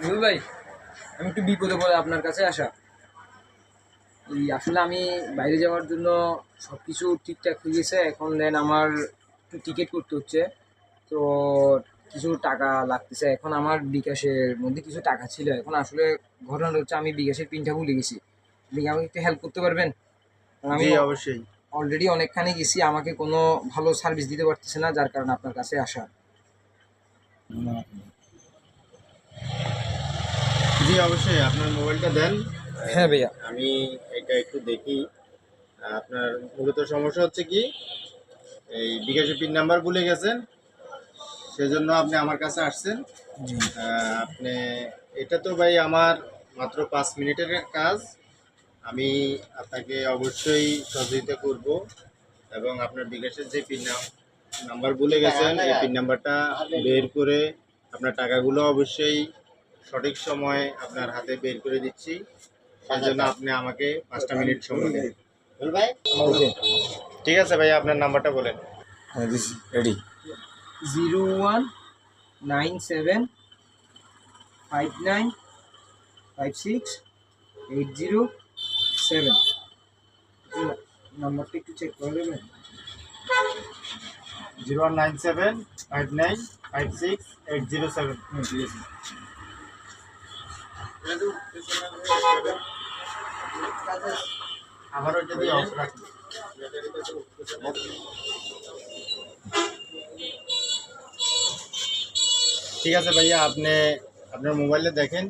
Rule ভাই, আমি একটু বিপদে পড়ে আপনার কাছে আসা। আসলে আমি বাইরে যাওয়ার জন্য সব কিছু ঠিকঠাক হয়ে গেছে। এখন দেন আমার একটু টিকিট করতে হচ্ছে। তো কিছু টাকা লাগতেছে। এখন আমার বিকাশের মধ্যে কিছু টাকা ছিল। এখন আসলে ঘটনাটা হচ্ছে আমি বিকাশের পিনটা ভুলে গেছি। আপনি কি আমাকে একটু হেল্প করতে পারবেন? কারণ আমি জি, অবশ্যই। অলরেডি অনেকখানি গেছি, আমাকে কোনো ভালো সার্ভিস দিতে পারতেছে না, যার কারণে আপনার কাছে আসা। জি, অবশ্যই আপনার মোবাইলটা দেন। হ্যাঁ ভাইয়া। আমি এটা একটু দেখি। আপনার মূলত সমস্যা হচ্ছে কি, এই বিকাশের পিন নাম্বার ভুলে গেছেন, সেজন্য আপনি আমার কাছে আসছেন। জি। আপনি, এটা তো ভাই আমার মাত্র 5 মিনিটের কাজ। আমি আপনাকে অবশ্যই সহযোগিতা করব, এবং আপনার বিকাশের যে পিন নাম্বার ভুলে গেছেন এই পিন নাম্বারটা বের করে আপনার টাকাগুলো অবশ্যই সঠিক সময় আপনার হাতে বের করে দিচ্ছি। সেই জন্য আপনি আমাকে 5টা মিনিট সময় দেন। ওকে। ঠিক আছে ভাই, আপনার নাম্বারটা বলেন। হ্যাঁ, দিছি রেডি। 019759568007। নাম্বারটা একটু চেক করে দেবেন? 019759568007। হ্যাঁ, ঠিক আছে। আবারও যদি অফ রাখি। ঠিক আছে ভাইয়া, আপনি আপনার মোবাইলে দেখেন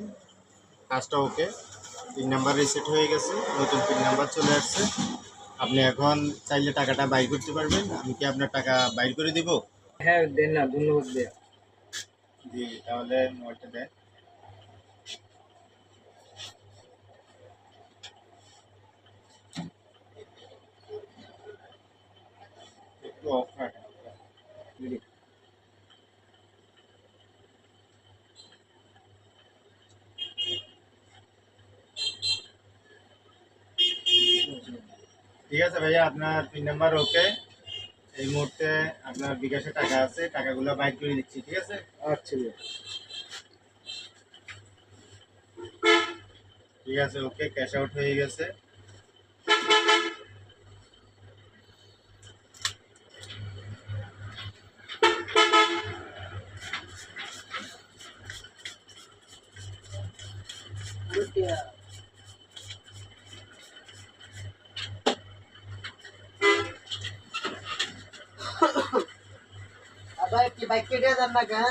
কাজটা ওকে, পিন নাম্বার রিসেট হয়ে গেছে, নতুন পিন নাম্বার চলে আসছে। আপনি এখন চাইলে টাকাটা বাইর করতে পারবেন। আমি কি আপনার টাকা বাইর করে দিব? হ্যাঁ, দেন না, ধন্যবাদ ভাইয়া। জি, তাহলে মোবাইলটা দেন। একটু অফ রাখেন। রেডি। ঠিক আছে ভাইয়া, আপনার পিন নাম্বার ওকে। এই মুহূর্তে আপনার বিকাশে টাকা আছে, টাকাগুলো বাইর করে দিচ্ছি। ঠিক আছে। আচ্ছা ভাইয়া। ঠিক আছে, ওকে, ক্যাশ আউট হয়ে গেছে। আবার কি বাইক কেটে যান না কেন?